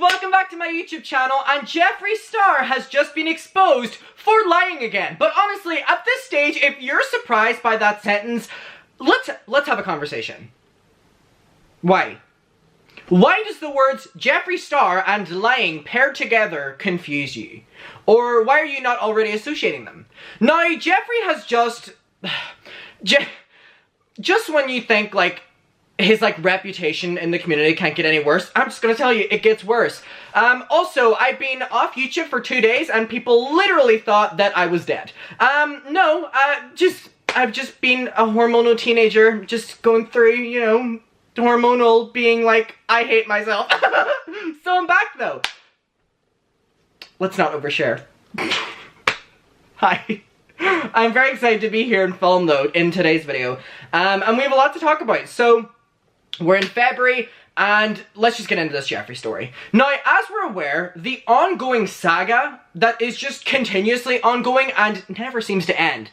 welcome back to my YouTube channel, and Jeffree Star has just been exposed for lying again. But honestly, at this stage, if you're surprised by that sentence, let's have a conversation. Why? Why does the words Jeffree Star and lying paired together confuse you? Or why are you not already associating them? Now, Jeffree has just when you think, like, his, like, reputation in the community can't get any worse, I'm just gonna tell you, it gets worse. Also, I've been off YouTube for 2 days, and people literally thought that I was dead. No, I've just been a hormonal teenager, just going through, you know, hormonal being like, I hate myself. So I'm back, though. Let's not overshare. Hi. I'm very excited to be here in film mode in today's video. And we have a lot to talk about. So, we're in February, and let's just get into this Jeffree story. Now, as we're aware, the ongoing saga that is just continuously ongoing and never seems to end,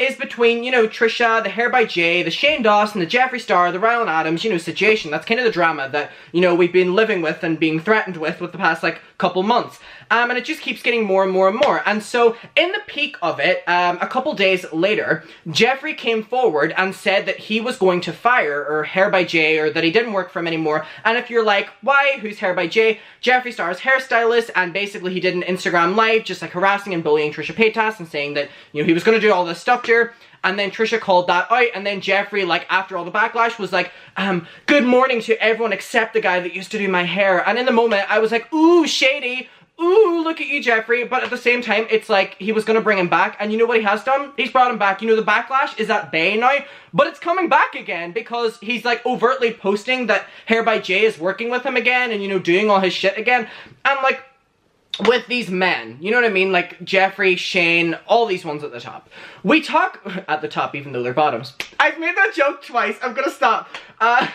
is between, you know, Trisha, the Hair by Jay, the Shane Dawson, the Jeffree Star, the Rylan Adams, you know, situation. That's kind of the drama that, you know, we've been living with and being threatened with the past, like, couple months. And it just keeps getting more and more and more. And so, in the peak of it, a couple days later, Jeffree came forward and said that he was going to fire Hair by Jay, or that he didn't work for him anymore. And if you're like, why? Who's Hair by Jay? Jeffree Star's hairstylist, and basically he did an Instagram live just like harassing and bullying Trisha Paytas and saying that, you know, he was going to do all this stuff to her. And then Trisha called that out, and then Jeffree, like, after all the backlash, was like, good morning to everyone except the guy that used to do my hair. And in the moment, I was like, ooh, shady. Ooh, look at you, Jeffree. But at the same time, it's like he was going to bring him back. And you know what he has done? He's brought him back. You know, the backlash is at bay now. But it's coming back again because he's, like, overtly posting that Hair by Jay is working with him again and, you know, doing all his shit again. And, like, with these men, you know what I mean? Like, Jeffree, Shane, all these ones at the top. We talk at the top, even though they're bottoms. I've made that joke twice. I'm gonna stop. I've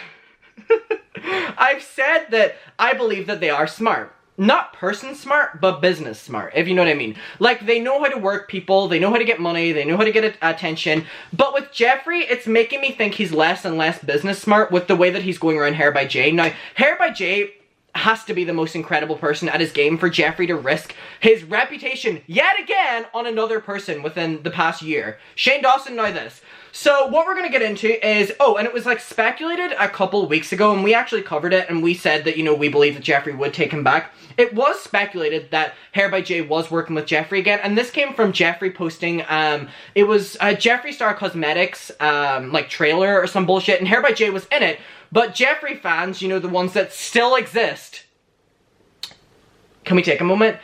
said that I believe that they are smart. Not person smart, but business smart, if you know what I mean. Like, they know how to work people, they know how to get money, they know how to get attention. But with Jeffree, it's making me think he's less and less business smart with the way that he's going around Hair by Jay. Now, Hair by Jay has to be the most incredible person at his game for Jeffree to risk his reputation yet again on another person within the past year. Shane Dawson, now this. So what we're going to get into is, oh, and it was like speculated a couple weeks ago, and we actually covered it, and we said that, you know, we believe that Jeffree would take him back. It was speculated that Hair by Jay was working with Jeffree again, and this came from Jeffree posting, it was a Jeffree Star Cosmetics, like, trailer or some bullshit, and Hair by Jay was in it. But Jeffree fans, you know, the ones that still exist, can we take a moment?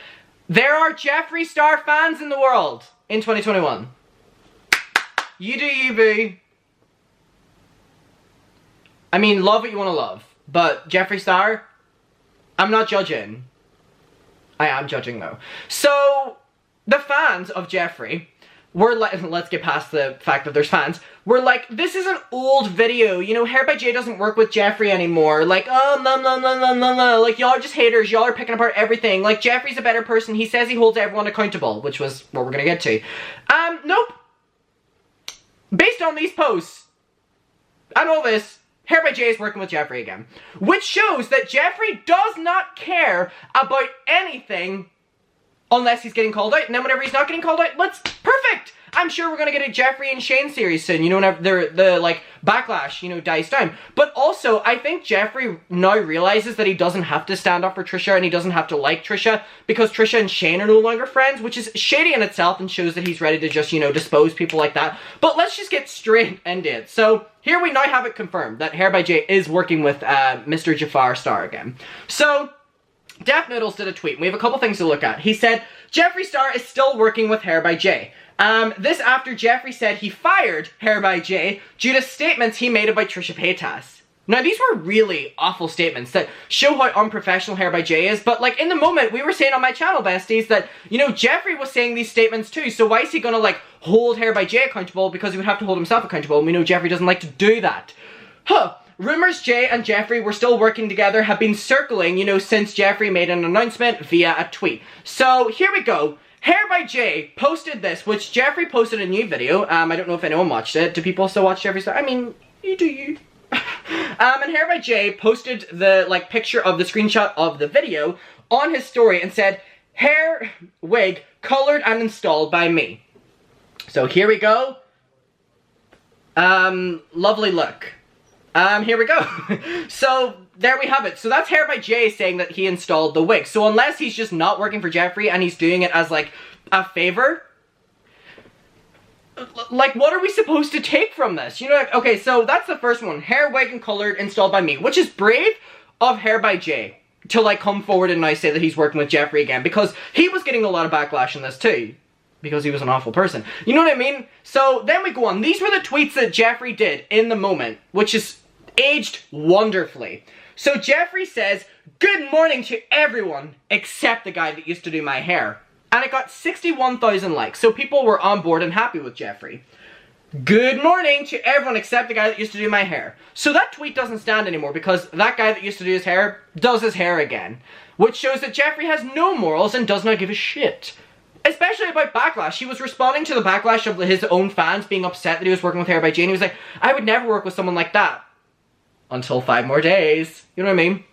There are Jeffree Star fans in the world in 2021. You do you, boo. I mean, love what you want to love. But Jeffree Star, I'm not judging. I am judging, though. So, the fans of Jeffree were like, let's get past the fact that there's fans, we're like, this is an old video, you know, Hair by Jay doesn't work with Jeffree anymore, like, oh, no, like, y'all are just haters, y'all are picking apart everything, like, Jeffree's a better person, he says he holds everyone accountable, which was what we're gonna get to. Nope. Based on these posts, and all this, Hair by Jay is working with Jeffree again, which shows that Jeffree does not care about anything unless he's getting called out, and then whenever he's not getting called out, perfect! I'm sure we're gonna get a Jeffree and Shane series soon, you know, whenever the like, backlash, you know, dies down. But also, I think Jeffree now realizes that he doesn't have to stand up for Trisha, and he doesn't have to like Trisha, because Trisha and Shane are no longer friends, which is shady in itself, and shows that he's ready to just, you know, dispose people like that. But let's just get straight into it. So, here we now have it confirmed that Hair by Jay is working with, Mr. Jafar Star again. So, Def Noodles did a tweet, and we have a couple things to look at. He said, Jeffree Star is still working with Hair by Jay. This after Jeffree said he fired Hair by Jay due to statements he made about Trisha Paytas. Now, these were really awful statements that show how unprofessional Hair by Jay is, but, like, in the moment, we were saying on my channel, besties, that, you know, Jeffree was saying these statements too, so why is he gonna, like, hold Hair by Jay accountable? Because he would have to hold himself accountable, and we know Jeffree doesn't like to do that. Huh. Rumors Jay and Jeffree were still working together have been circling, you know, since Jeffree made an announcement via a tweet. So, here we go. Hair by Jay posted this, which Jeffree posted a new video. I don't know if anyone watched it. Do people still watch Jeffree Star? I mean, you do you. And Hair by Jay posted the like picture of the screenshot of the video on his story and said, hair wig colored and installed by me. So here we go. Lovely look. Here we go. So there we have it. So that's Hair by Jay saying that he installed the wig. So unless he's just not working for Jeffree and he's doing it as like a favor, like what are we supposed to take from this? You know, like, okay, so that's the first one. Hair, wig, and colored installed by me, which is brave of Hair by Jay to like come forward and now say that he's working with Jeffree again, because he was getting a lot of backlash in this too, because he was an awful person. You know what I mean? So then we go on. These were the tweets that Jeffree did in the moment, which is aged wonderfully. So Jeffree says, good morning to everyone except the guy that used to do my hair. And it got 61,000 likes, so people were on board and happy with Jeffree. Good morning to everyone except the guy that used to do my hair. So that tweet doesn't stand anymore because that guy that used to do his hair does his hair again. Which shows that Jeffree has no morals and does not give a shit. Especially about backlash. He was responding to the backlash of his own fans being upset that he was working with Hair by Jay, and he was like, I would never work with someone like that. Until 5 more days. You know what I mean?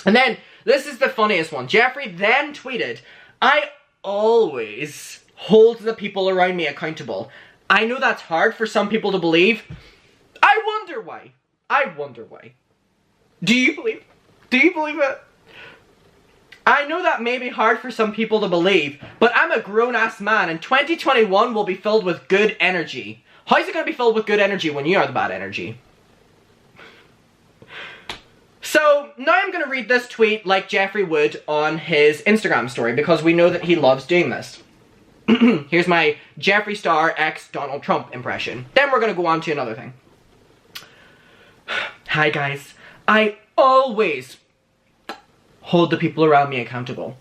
And then, this is the funniest one. Jeffree then tweeted, I always hold the people around me accountable. I know that's hard for some people to believe. I wonder why. I wonder why. Do you believe it? I know that may be hard for some people to believe, but I'm a grown-ass man and 2021 will be filled with good energy. How's it going to be filled with good energy when you are the bad energy? So, now I'm going to read this tweet like Jeffree would on his Instagram story, because we know that he loves doing this. Here's my Jeffree Star x Donald Trump impression. Then we're going to go on to another thing. Hi guys. I always hold the people around me accountable.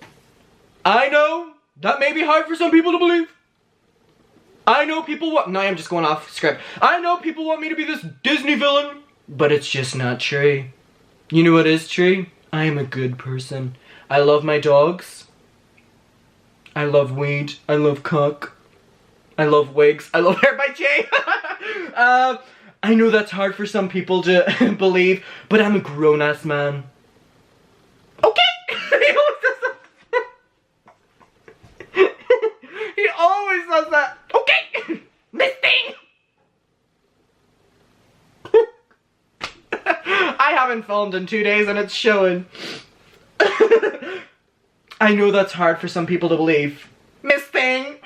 I know that may be hard for some people to believe. I know people want... No, I'm just going off script. I know people want me to be this Disney villain, but it's just not true. You know what is true? I am a good person. I love my dogs. I love weed. I love cock. I love wigs. I love Hair by Jay. I know that's hard for some people to believe, but I'm a grown-ass man. Okay! He always does that. Okay! Miss Thing! I haven't filmed in 2 days and it's showing. I know that's hard for some people to believe. Miss Thing!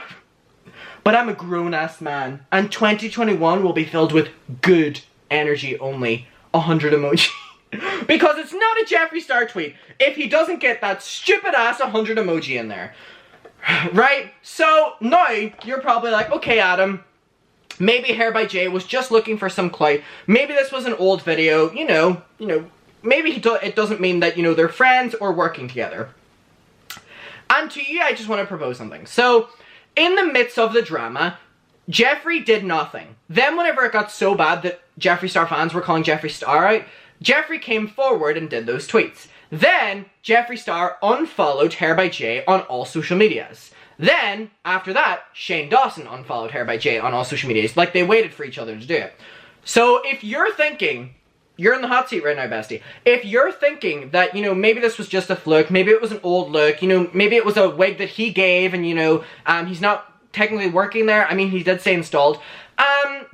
But I'm a grown-ass man, and 2021 will be filled with good energy only. 100 emoji. Because it's not a Jeffree Star tweet if he doesn't get that stupid-ass 100 emoji in there. Right? So, now, you're probably like, okay, Adam, maybe Hair by Jay was just looking for some clout. Maybe this was an old video, you know, maybe it doesn't mean that, they're friends or working together. And to you, I just want to propose something. So, in the midst of the drama, Jeffree did nothing. Then whenever it got so bad that Jeffree Star fans were calling Jeffree Star out, Jeffree came forward and did those tweets. Then, Jeffree Star unfollowed Hair by Jay on all social medias. Then, after that, Shane Dawson unfollowed Hair by Jay on all social medias. Like, they waited for each other to do it. So, if you're thinking... You're in the hot seat right now, bestie. If you're thinking that, maybe this was just a fluke, maybe it was an old look, maybe it was a wig that he gave and, he's not technically working there. I mean, he did say installed.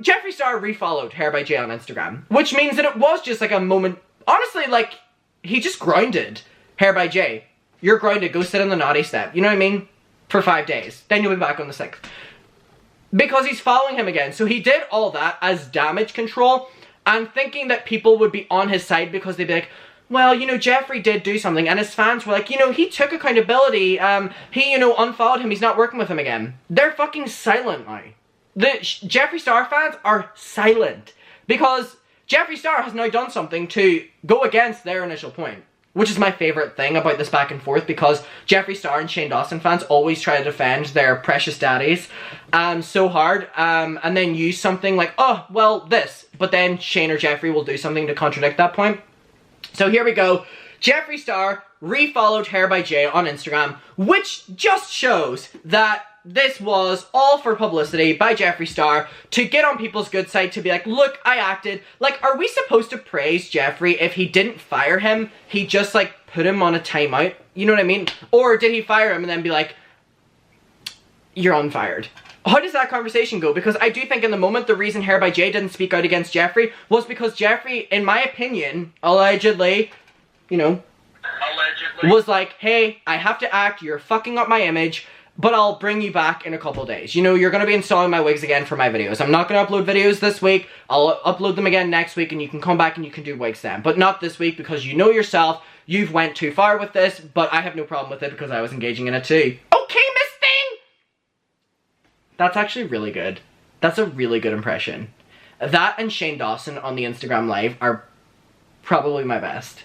Jeffree Star refollowed Hair by Jay on Instagram, which means that it was just like a moment. Honestly, like, he just grounded Hair by Jay. You're grounded. Go sit in the naughty step. You know what I mean? For 5 days. Then you'll be back on the 6th. Because he's following him again. So he did all that as damage control. And thinking that people would be on his side because they'd be like, well, Jeffree did do something. And his fans were like, he took accountability. He, unfollowed him. He's not working with him again. They're fucking silent now. The Jeffree Star fans are silent. Because Jeffree Star has now done something to go against their initial point. Which is my favorite thing about this back and forth, because Jeffree Star and Shane Dawson fans always try to defend their precious daddies so hard, and then use something like, oh, well, this. But then Shane or Jeffree will do something to contradict that point. So here we go. Jeffree Star refollowed Hair by Jay on Instagram, which just shows that this was all for publicity by Jeffree Star to get on people's good side, to be like, look, I acted. Like, are we supposed to praise Jeffree if he didn't fire him? He just, like, put him on a timeout? You know what I mean? Or did he fire him and then be like, you're unfired? How does that conversation go? Because I do think in the moment, the reason Hair by Jay didn't speak out against Jeffree was because Jeffree, in my opinion, allegedly, you know, was like, hey, I have to act, you're fucking up my image, but I'll bring you back in a couple days. You know, you're going to be installing my wigs again for my videos. I'm not going to upload videos this week. I'll upload them again next week and you can come back and you can do wigs then. But not this week because you know yourself, you've went too far with this, but I have no problem with it because I was engaging in it too. Okay, Miss Thing! That's actually really good. That's a really good impression. That and Shane Dawson on the Instagram Live are probably my best.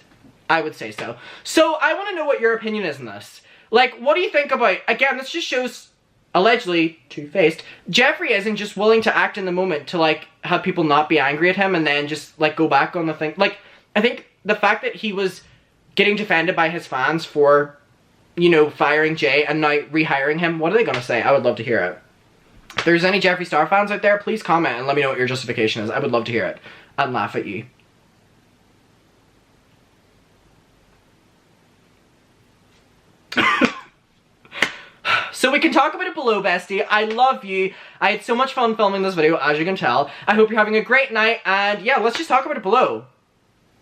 I would say so. So I want to know what your opinion is on this. Like, what do you think about, again, this just shows, allegedly, two-faced, Jeffree isn't just willing to act in the moment to, like, have people not be angry at him and then just, like, go back on the thing. Like, I think the fact that he was getting defended by his fans for, you know, firing Jay and now rehiring him, what are they gonna say? I would love to hear it. If there's any Jeffree Star fans out there, please comment and let me know what your justification is. I would love to hear it. I'd laugh at you. So we can talk about it below, bestie. I love you. I had so much fun filming this video, as you can tell. I hope you're having a great night, and yeah, let's just talk about it below.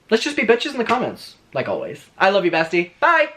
Let's just be bitches in the comments, like always. I love you, bestie. Bye!